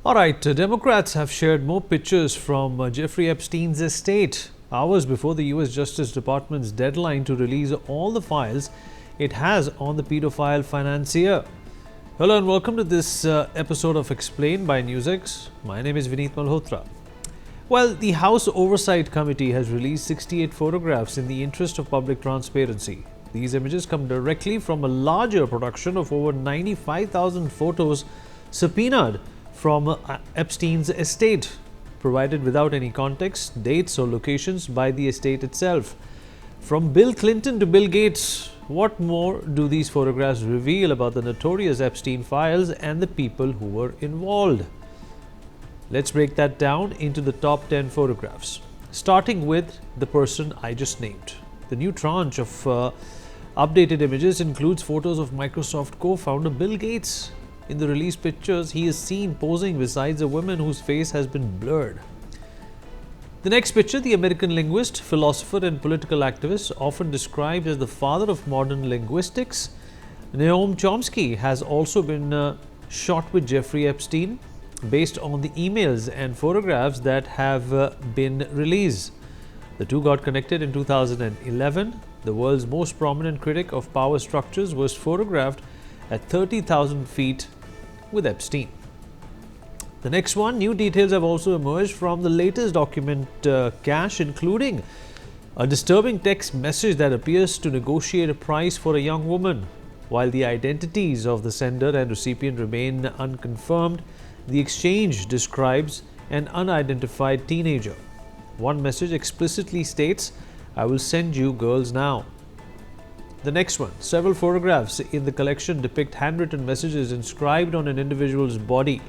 Alright, Democrats have shared more pictures from Jeffrey Epstein's estate hours before the US Justice Department's deadline to release all the files it has on the pedophile financier. Hello and welcome to this episode of Xplained by NewsX. My name is Vineet Malhotra. Well, the House Oversight Committee has released 68 photographs in the interest of public transparency. These images come directly from a larger production of over 95,000 photos subpoenaed from Epstein's estate, provided without any context, dates or locations by the estate itself. From Bill Clinton to Bill Gates, what more do these photographs reveal about the notorious Epstein files and the people who were involved? Let's break that down into the top 10 photographs, starting with the person I just named. The new tranche of updated images includes photos of Microsoft co-founder Bill Gates. In the released pictures, he is seen posing beside a woman whose face has been blurred. The next picture, the American linguist, philosopher and political activist, often described as the father of modern linguistics, Noam Chomsky, has also been shot with Jeffrey Epstein based on the emails and photographs that have been released. The two got connected in 2011. The world's most prominent critic of power structures was photographed at 30,000 feet with Epstein. The next one, new details have also emerged from the latest document cache, including a disturbing text message that appears to negotiate a price for a young woman. While the identities of the sender and recipient remain unconfirmed, the exchange describes an unidentified teenager. One message explicitly states, "I will send you girls now." The next one, several photographs in the collection depict handwritten messages inscribed on an individual's body.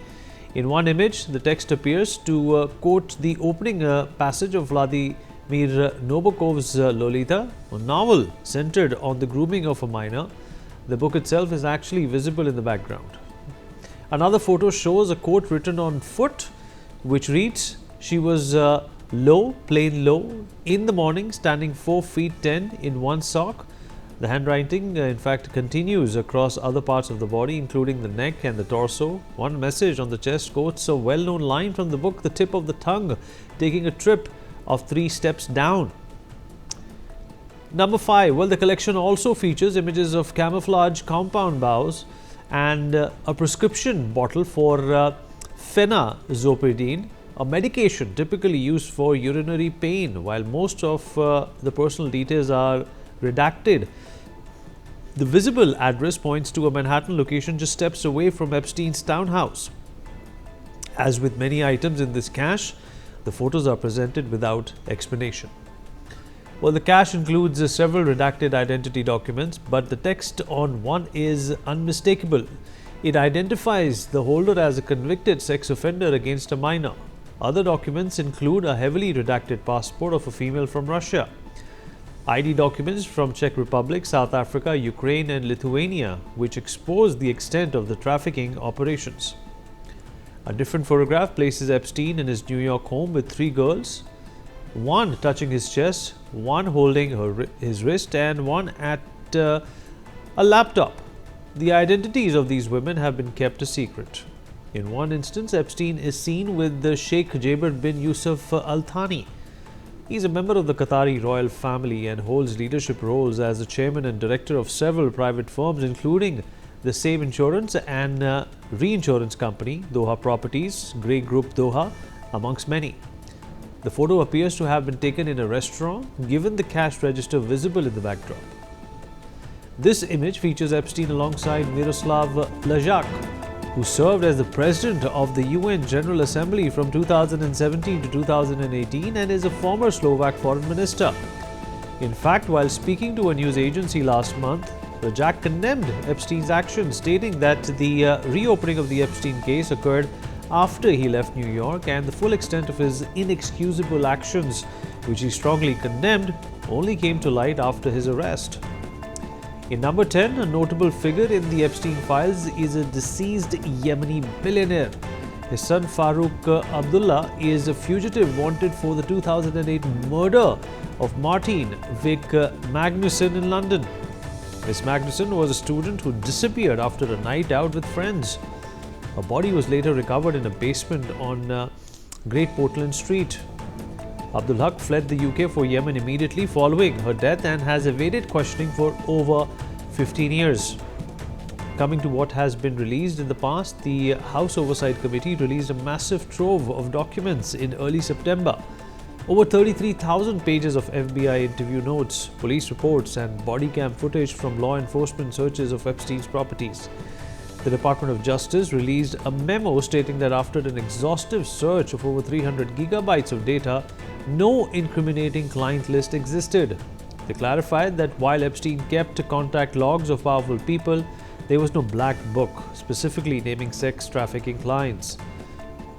In one image, the text appears to quote the opening passage of Vladimir Nabokov's Lolita, a novel centered on the grooming of a minor. The book itself is actually visible in the background. Another photo shows a quote written on foot, which reads, "She was low, plain low, in the morning, standing 4 feet 10 in one sock." The handwriting, in fact, continues across other parts of the body, including the neck and the torso. One message on the chest quotes a well-known line from the book, "The tip of the tongue, taking a trip of 3 steps down." Number 5. Well, the collection also features images of camouflage compound bows and a prescription bottle for phenazopridine, a medication typically used for urinary pain. While most of the personal details are redacted, the visible address points to a Manhattan location just steps away from Epstein's townhouse. As with many items in this cache, the photos are presented without explanation. Well, the cache includes several redacted identity documents, but the text on one is unmistakable. It identifies the holder as a convicted sex offender against a minor. Other documents include a heavily redacted passport of a female from Russia, ID documents from Czech Republic, South Africa, Ukraine and Lithuania, which expose the extent of the trafficking operations. A different photograph places Epstein in his New York home with 3 girls, one touching his chest, one holding his wrist and one at a laptop. The identities of these women have been kept a secret. In one instance, Epstein is seen with the Sheikh Jaber bin Yusuf Al Thani. He is a member of the Qatari royal family and holds leadership roles as the chairman and director of several private firms, including the Save Insurance and Reinsurance Company, Doha Properties, Grey Group Doha, amongst many. The photo appears to have been taken in a restaurant, given the cash register visible in the backdrop. This image features Epstein alongside Miroslav Lajak, who served as the president of the UN General Assembly from 2017 to 2018 and is a former Slovak foreign minister. In fact, while speaking to a news agency last month, Lajak condemned Epstein's actions, stating that the reopening of the Epstein case occurred after he left New York, and the full extent of his inexcusable actions, which he strongly condemned, only came to light after his arrest. In number 10, a notable figure in the Epstein files is a deceased Yemeni billionaire. His son Farooq Abdullah is a fugitive wanted for the 2008 murder of Martin Vic Magnuson in London. Miss Magnuson was a student who disappeared after a night out with friends. Her body was later recovered in a basement on Great Portland Street. Abdul Haq fled the UK for Yemen immediately following her death and has evaded questioning for over 15 years. Coming to what has been released in the past, the House Oversight Committee released a massive trove of documents in early September. Over 33,000 pages of FBI interview notes, police reports and body cam footage from law enforcement searches of Epstein's properties. The Department of Justice released a memo stating that after an exhaustive search of over 300 gigabytes of data, no incriminating client list existed. They clarified that while Epstein kept contact logs of powerful people, there was no black book specifically naming sex trafficking clients.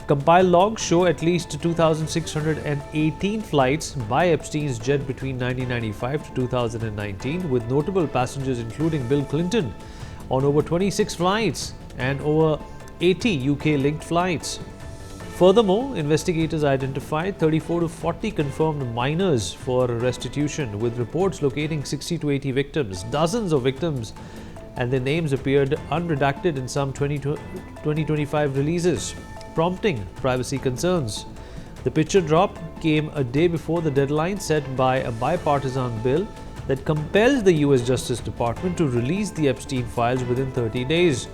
Compiled logs show at least 2,618 flights by Epstein's jet between 1995 to 2019, with notable passengers including Bill Clinton on over 26 flights and over 80 UK-linked flights. Furthermore, investigators identified 34 to 40 confirmed minors for restitution, with reports locating 60 to 80 victims. Dozens of victims and their names appeared unredacted in some 2025 releases, prompting privacy concerns. The picture drop came a day before the deadline set by a bipartisan bill that compels the US Justice Department to release the Epstein files within 30 days,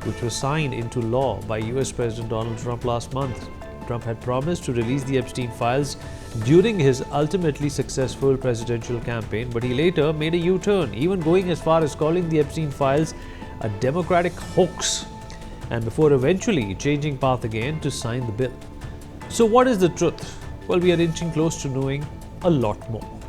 which was signed into law by US President Donald Trump last month. Trump had promised to release the Epstein files during his ultimately successful presidential campaign, but he later made a U-turn, even going as far as calling the Epstein files a Democratic hoax, and before eventually changing path again to sign the bill. So what is the truth? Well, we are inching close to knowing a lot more.